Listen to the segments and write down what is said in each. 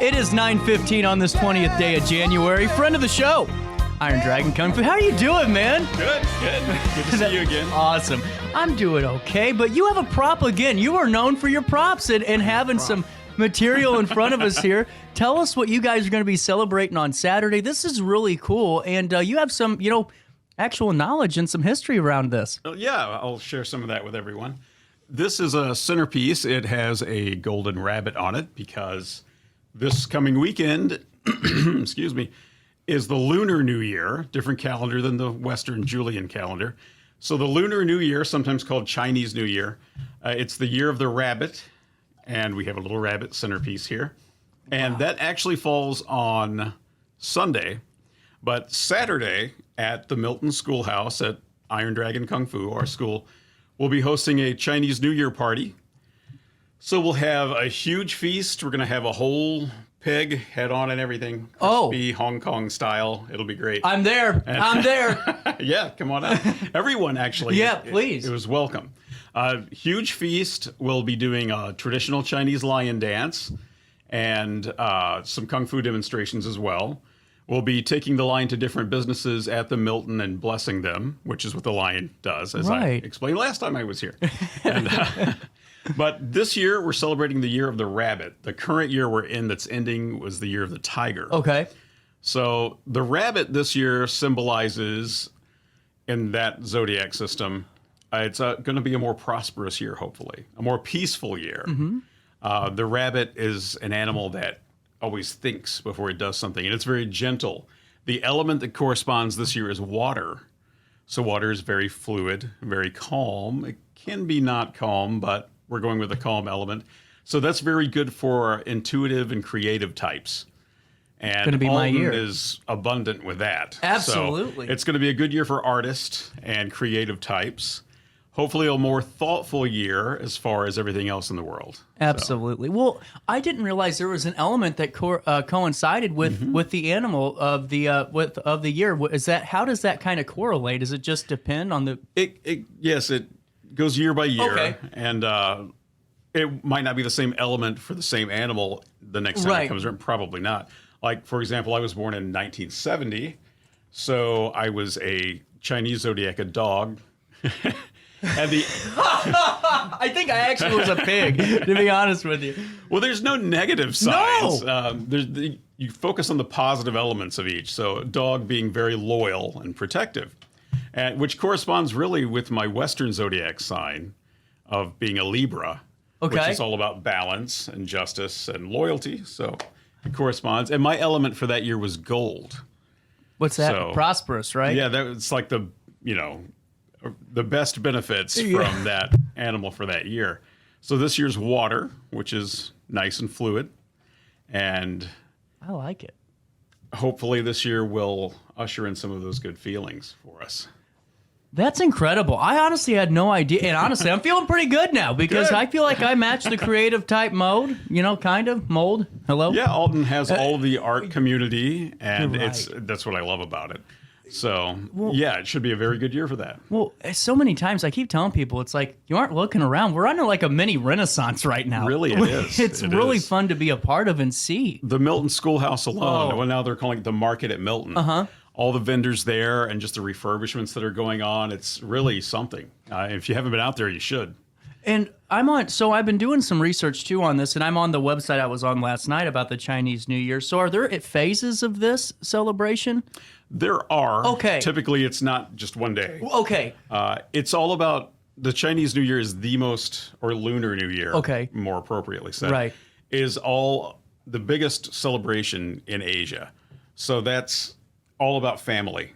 It is 9:15 on this 20th day of January. Friend of the show, Iron Dragon Kung Fu. How are you doing, man? Good. Good to see you again. Awesome. I'm doing okay, but you have a prop again. You are known for your props and having some material in front of us here. Tell us what you guys are going to be celebrating on Saturday. This is really cool, and you have some, actual knowledge and some history around this. Yeah, I'll share some of that with everyone. This is a centerpiece. It has a golden rabbit on it because this coming weekend, excuse me, is the Lunar New Year, different calendar than the Western Julian calendar. So the Lunar New Year, sometimes called Chinese New Year, it's the year of the rabbit, and we have a little rabbit centerpiece here. And that actually falls on Sunday, but Saturday at the Milton Schoolhouse at Iron Dragon Kung Fu, our school, we'll be hosting a Chinese New Year party. So we'll have a huge feast. We're going to have a whole pig, head on and everything. Crispy, Hong Kong style. It'll be great. I'm there. I'm there. Yeah, come on out. Everyone, actually. Yeah, please. It was welcome. Huge feast. We'll be doing a traditional Chinese lion dance and some Kung Fu demonstrations as well. We'll be taking the lion to different businesses at the Milton and blessing them, which is what the lion does, as I explained last time I was here. And, but this year, we're celebrating the year of the rabbit. The current year we're in that's ending was the year of the tiger. Okay. So the rabbit this year symbolizes, in that zodiac system, it's going to be a more prosperous year, hopefully, a more peaceful year. Mm-hmm. The rabbit is an animal that always thinks before it does something, and it's very gentle. The element that corresponds this year is water. So water is very fluid, very calm. It can be not calm, but we're going with the calm element. So that's very good for intuitive and creative types. And going to be my year. Is abundant with that. Absolutely. So it's going to be a good year for artists and creative types. Hopefully a more thoughtful year as far as everything else in the world. Absolutely. So. Well, I didn't realize there was an element that coincided with the animal of the year. Is that, how does that kind of correlate? Does it just depend on the? Yes, it goes year by year. Okay. And it might not be the same element for the same animal the next time it comes around. Probably not. Like, for example, I was born in 1970, so I was a Chinese zodiac, a dog. And I think I actually was a pig, to be honest with you. Well, there's no negative signs. No! You focus on the positive elements of each. So dog being very loyal and protective, which corresponds really with my Western zodiac sign of being a Libra, which is all about balance and justice and loyalty. So it corresponds. And my element for that year was gold. What's that? So, prosperous, right? Yeah, it's like the best benefits from that animal for that year. So this year's water, which is nice and fluid. And I like it. Hopefully this year will usher in some of those good feelings for us. That's incredible. I honestly had no idea. And honestly, I'm feeling pretty good now because I feel like I match the creative type mode, kind of mold. Hello? Yeah, Alton has all of the art community, and that's what I love about it. So, it should be a very good year for that. Well, so many times I keep telling people, it's like, you aren't looking around. We're under like a mini renaissance right now. Really, it is. It's really fun to be a part of and see. The Milton Schoolhouse alone, well, now they're calling it the Market at Milton. All the vendors there and just the refurbishments that are going on. It's really something. If you haven't been out there, you should. And I've been doing some research too on this, and I'm on the website I was on last night about the Chinese New Year. So are there phases of this celebration? There are. Okay. Typically, it's not just one day. Okay. It's all about, the Chinese New Year is the most, or Lunar New Year, more appropriately said, is all the biggest celebration in Asia. So that's all about family.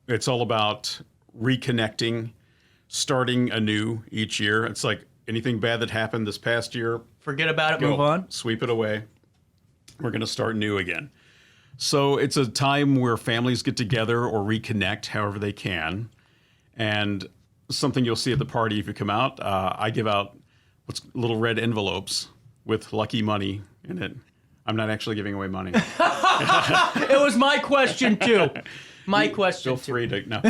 It's all about reconnecting, starting anew each year. It's like anything bad that happened this past year, forget about it, move on. Sweep it away. We're going to start new again. So it's a time where families get together or reconnect however they can. And something you'll see at the party if you come out, I give out little red envelopes with lucky money in it. I'm not actually giving away money. It was my question, too. Feel free to. No.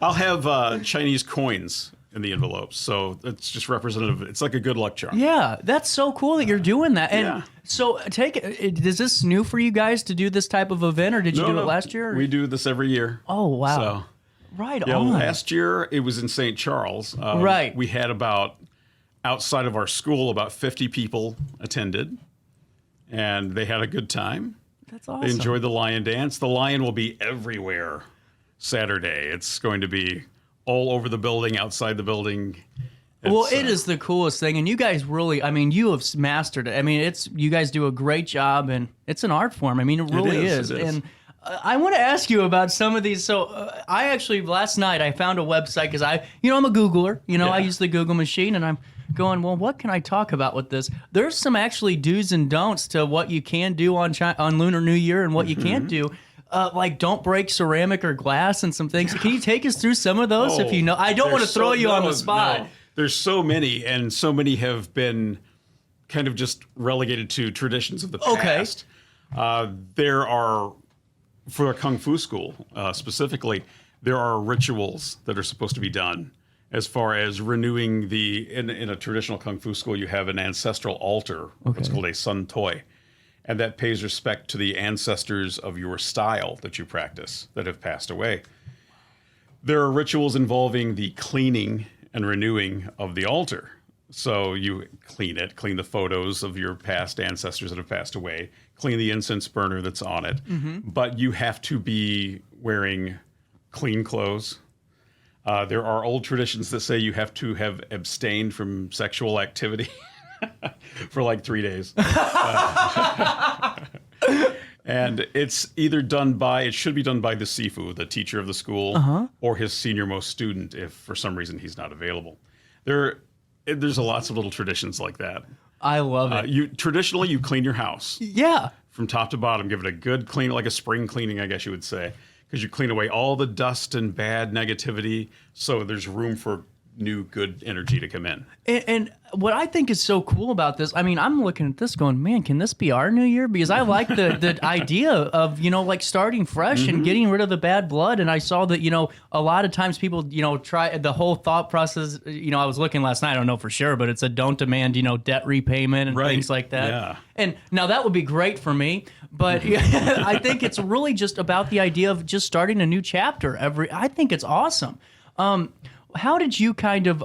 I'll have Chinese coins in the envelopes. So it's just representative. It's like a good luck charm. Yeah, that's so cool that you're doing that. And Yeah. so is this new for you guys to do this type of event, or did you do it last year? We do this every year. Oh, wow. So, Right yeah, on. last year it was in St. Charles. Right. We had outside of our school, about 50 people attended, and they had a good time. That's awesome. They enjoyed the lion dance. The lion will be everywhere Saturday. It's going to be all over the building, outside the building. Well, it is the coolest thing, and you guys really, I mean, you have mastered it. I mean, you guys do a great job, and it's an art form. I mean, it really is. It is. And I want to ask you about some of these. So I actually, last night, I found a website because I'm a Googler. I use the Google machine, and I'm going, well, what can I talk about with this? There's some actually do's and don'ts to what you can do on Lunar New Year and what you can't do. Like don't break ceramic or glass and some things. Can you take us through some of those if you know? I don't want to throw you on the spot. No. There's so many, and so many have been kind of just relegated to traditions of the past. There are, for a Kung Fu school specifically, there are rituals that are supposed to be done as far as renewing in a traditional Kung Fu school, you have an ancestral altar, what's called a sun toi. And that pays respect to the ancestors of your style that you practice that have passed away. There are rituals involving the cleaning and renewing of the altar. So you clean the photos of your past ancestors that have passed away, clean the incense burner that's on it. But you have to be wearing clean clothes. There are old traditions that say you have to have abstained from sexual activity for like 3 days. And it's either it should be done by the sifu, the teacher of the school, or his senior-most student if for some reason he's not available. There's lots of little traditions like that. I love it. Traditionally, you clean your house. Yeah. From top to bottom, give it a good clean, like a spring cleaning, I guess you would say, because you clean away all the dust and bad negativity, so there's room for new good energy to come in. And what I think is so cool about this, I mean, I'm looking at this going, man, can this be our new year? Because I like the idea of, like starting fresh and getting rid of the bad blood. And I saw that, a lot of times people, try the whole thought process, I was looking last night, I don't know for sure, but it said don't demand, debt repayment and things like that. Yeah. And now that would be great for me, but I think it's really just about the idea of just starting a new chapter I think it's awesome. How did you kind of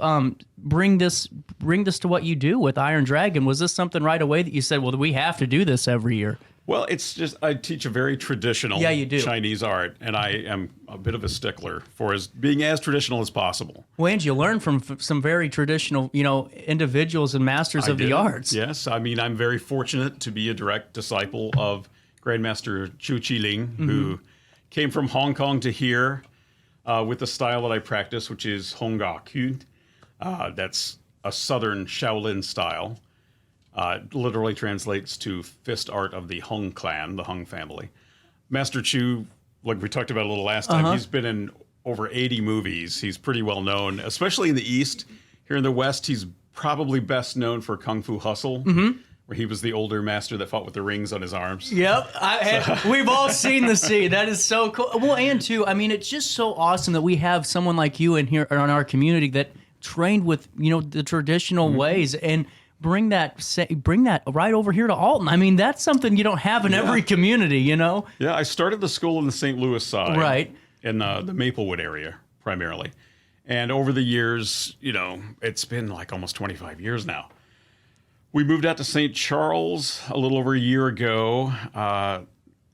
bring this to what you do with Iron Dragon? Was this something right away that you said, well, we have to do this every year? Well, it's just I teach a very traditional Chinese art, and I am a bit of a stickler for being as traditional as possible. Well, and you learn from some very traditional, individuals and masters of the arts. Yes, I mean, I'm very fortunate to be a direct disciple of Grandmaster Chu Chi-ling, who came from Hong Kong to here. With the style that I practice, which is Hong Ga Ku. That's a southern Shaolin style. Literally translates to fist art of the Hung clan, the Hung family. Master Chu, like we talked about a little last time, he's been in over 80 movies. He's pretty well known, especially in the East. Here in the West, he's probably best known for Kung Fu Hustle, where he was the older master that fought with the rings on his arms. Yep. We've all seen the scene. That is so cool. Well, and too, I mean, it's just so awesome that we have someone like you in here on our community that trained with, the traditional ways and bring that right over here to Alton. I mean, that's something you don't have in every community, Yeah, I started the school in the St. Louis side. Right. In the Maplewood area, primarily. And over the years, it's been like almost 25 years now. We moved out to St. Charles a little over a year ago.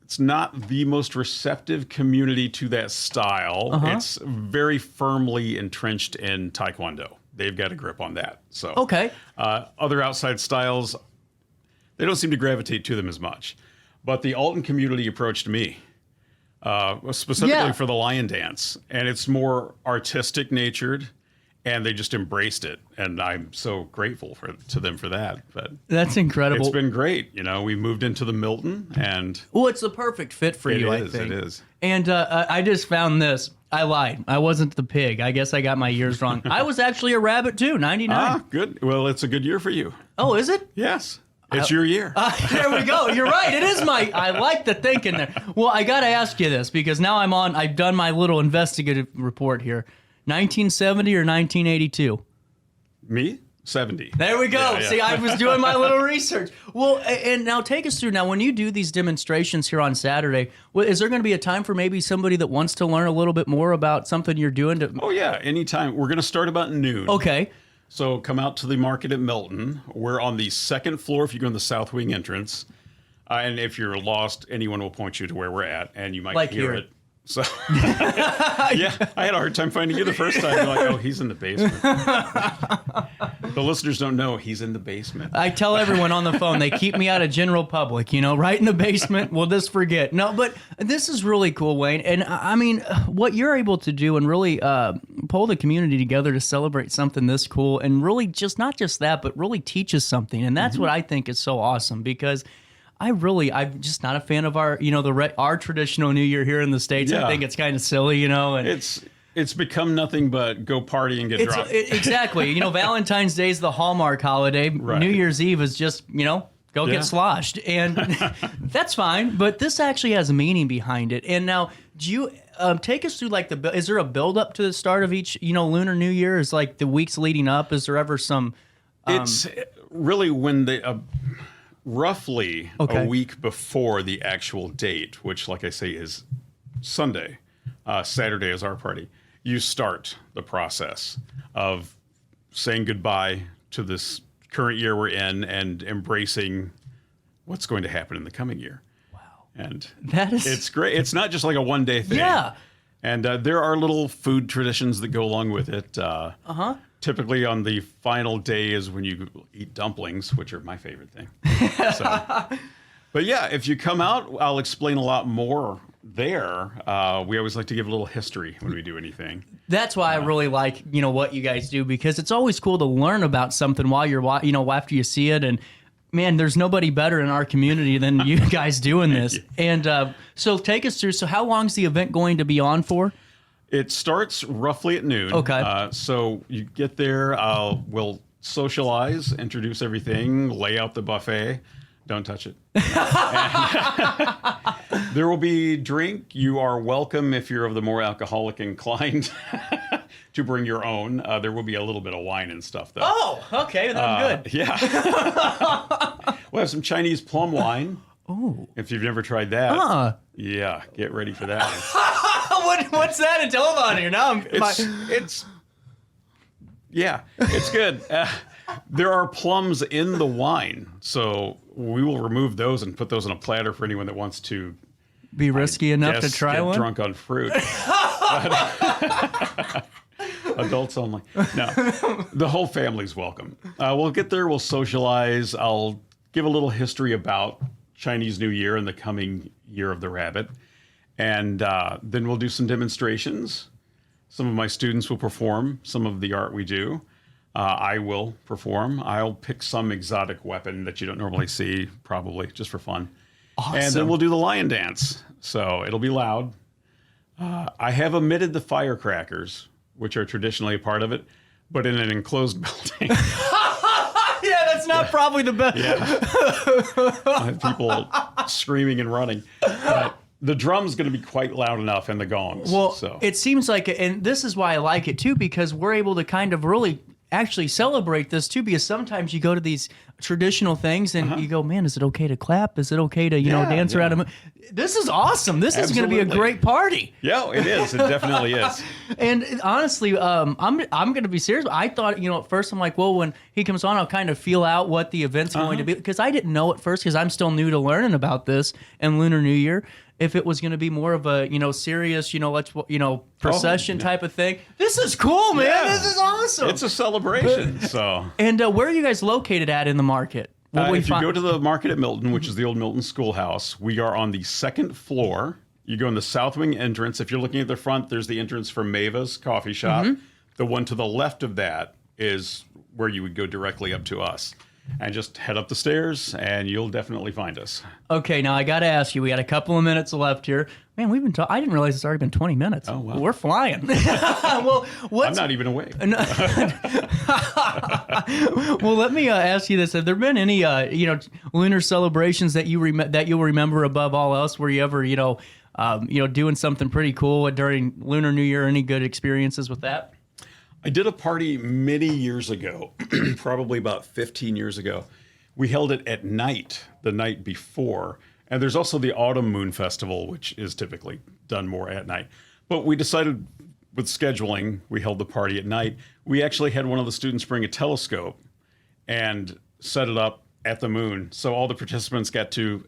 It's not the most receptive community to that style. It's very firmly entrenched in Taekwondo. They've got a grip on that. So other outside styles, they don't seem to gravitate to them as much. But the Alton community approached me, specifically for the lion dance. And it's more artistic natured. And they just embraced it, and I'm so grateful to them for that. But that's incredible. It's been great. We moved into the Milton, and it's the perfect fit for you. I think it is. And I just found this. I lied. I wasn't the pig. I guess I got my years wrong. I was actually a rabbit too. 99. Ah, good. Well, it's a good year for you. Oh, is it? Yes. It's your year. There we go. You're right. It is I like the thinking there. Well, I got to ask you this because now I've done my little investigative report here. 1970 or 1982? Me? 70. There we go. Yeah, yeah. See, I was doing my little research. Well, and now take us through. Now, when you do these demonstrations here on Saturday, is there going to be a time for maybe somebody that wants to learn a little bit more about something you're doing? Oh, yeah. Anytime. We're going to start about noon. Okay. So come out to the market at Milton. We're on the second floor if you go in the south wing entrance. And if you're lost, anyone will point you to where we're at, and you might Like hear here. it. So, yeah, I had a hard time finding you the first time. You're like, oh, he's in the basement. The listeners don't know he's in the basement. I tell everyone on the phone, they keep me out of general public, right in the basement. We'll just forget. No, but this is really cool, Wayne. And I mean, what you're able to do and really pull the community together to celebrate something this cool and really just not just that, but really teaches something. And that's what I think is so awesome because I'm just not a fan of our, our traditional New Year here in the States. Yeah. I think it's kind of silly, and It's become nothing but go party and get drunk. Exactly. Valentine's Day is the Hallmark holiday. Right. New Year's Eve is just, go get sloshed. And that's fine. But this actually has a meaning behind it. And now, do you take us through, is there a build up to the start of each, Lunar New Year? Is like the weeks leading up? Is there ever some... It's really when roughly a week before the actual date, which, like I say, is Sunday. Saturday is our party. You start the process of saying goodbye to this current year we're in and embracing what's going to happen in the coming year. Wow. And it's great. It's not just like a one-day thing. Yeah. And there are little food traditions that go along with it. Typically on the final day is when you eat dumplings, which are my favorite thing. But yeah, if you come out, I'll explain a lot more there. We always like to give a little history when we do anything. That's why I really like, what you guys do, because it's always cool to learn about something while you're, after you see it. And man, there's nobody better in our community than you guys doing this. And so take us through. So how long is the event going to be on for? It starts roughly at noon. Okay. So you get there, we'll socialize, introduce everything, lay out the buffet. Don't touch it. There will be drink. You are welcome if you're of the more alcoholic inclined to bring your own. There will be a little bit of wine and stuff, though. Oh, okay. Then I'm good. Yeah. We'll have some Chinese plum wine. Oh. If you've never tried that. Yeah, get ready for that. What's that? And tell about it. Now it's good. There are plums in the wine, so we will remove those and put those on a platter for anyone that wants to be risky enough to try get one. Drunk on fruit. Adults only. No, the whole family's welcome. We'll get there. We'll socialize. I'll give a little history about Chinese New Year and the coming year of the rabbit, and then we'll do some demonstrations. Some of my students will perform some of the art we do. I will perform. I'll pick some exotic weapon that you don't normally see, probably, just for fun. Awesome. And then we'll do the lion dance. So it'll be loud. I have omitted the firecrackers, which are traditionally a part of it, but in an enclosed building. Yeah, that's not probably the best. Yeah. I have people screaming and running. But the drum's going to be quite loud enough, and the gongs. Well, it seems like, and this is why I like it, too, because we're able to kind of really actually celebrate this too, because sometimes you go to these traditional things and you go, man, is it okay to clap? Is it okay to, dance around? This is awesome. This is going to be a great party. Yeah, it is. It definitely is. And honestly, I'm going to be serious. I thought, at first I'm like, well, when he comes on, I'll kind of feel out what the event's going to be, because I didn't know at first, because I'm still new to learning about this and Lunar New Year. If it was going to be more of a, serious, procession type of thing. This is cool, man. Yeah. This is awesome. It's a celebration. And where are you guys located at in the market? If you go to the market at Milton, which is the old Milton Schoolhouse, we are on the second floor. You go in the south wing entrance. If you're looking at the front, there's the entrance for Mava's coffee shop. The one to the left of that is where you would go directly up to us. And just head up the stairs, and you'll definitely find us. Okay, now I got to ask you. We got a couple of minutes left here. Man, we've been talking. I didn't realize it's already been 20 minutes. Oh, wow. We're flying. Well, I'm not even awake. Well, let me ask you this: have there been any, lunar celebrations that you'll remember above all else? Were you ever, doing something pretty cool during Lunar New Year? Any good experiences with that? I did a party many years ago, probably about 15 years ago. We held it at night, the night before. And there's also the Autumn Moon Festival, which is typically done more at night. But we decided with scheduling, we held the party at night. We actually had one of the students bring a telescope and set it up at the moon. So all the participants got to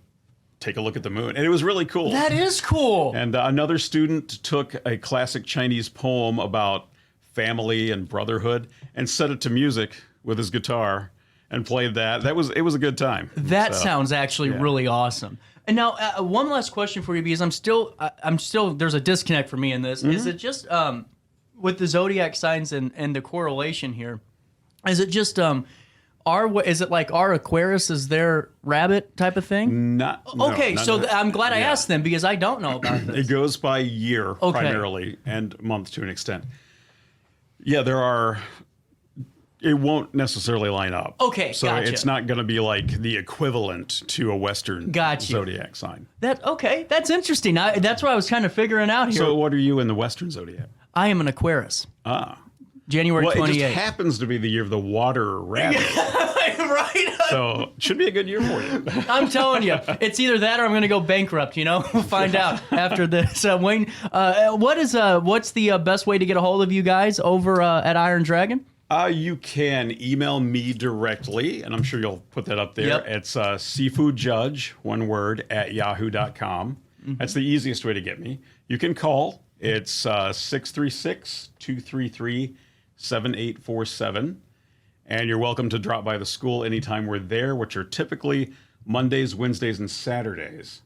take a look at the moon. And it was really cool. That is cool. And another student took a classic Chinese poem about family and brotherhood and set it to music with his guitar and played that. It was a good time. That sounds actually really awesome. And now, one last question for you, because I'm still, there's a disconnect for me in this. Is it just with the zodiac signs and the correlation here? Is it just is it like our Aquarius is their rabbit type of thing? Okay, I'm glad I asked them because I don't know about this. It goes by year primarily and month to an extent. Yeah, it won't necessarily line up. Okay, so gotcha. It's not going to be like the equivalent to a Western zodiac sign. That's interesting. That's what I was kind of figuring out here. So what are you in the Western zodiac? I am an Aquarius. January 28th. It just happens to be the year of the water rabbit. Right. So it should be a good year for you. I'm telling you, it's either that or I'm going to go bankrupt. We'll find out after this. Wayne, what's the best way to get a hold of you guys over at Iron Dragon? You can email me directly, and I'm sure you'll put that up there. Yep. It's seafoodjudge, one word, at yahoo.com. That's the easiest way to get me. You can call. It's 636-233-7847. And you're welcome to drop by the school anytime we're there, which are typically Mondays, Wednesdays, and Saturdays.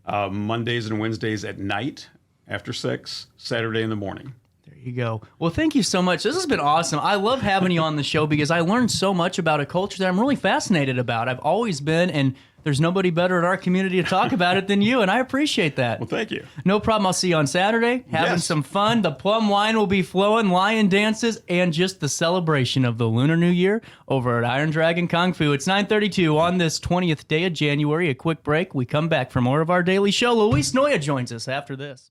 Mondays and Wednesdays at night after 6, Saturday in the morning. There you go. Well, thank you so much. This has been awesome. I love having you on the show because I learned so much about a culture that I'm really fascinated about. I've always been, and there's nobody better in our community to talk about it than you, and I appreciate that. Well, thank you. No problem. I'll see you on Saturday, having some fun. The plum wine will be flowing, lion dances, and just the celebration of the Lunar New Year over at Iron Dragon Kung Fu. It's 9:32 on this 20th day of January. A quick break. We come back for more of our daily show. Luis Noya joins us after this.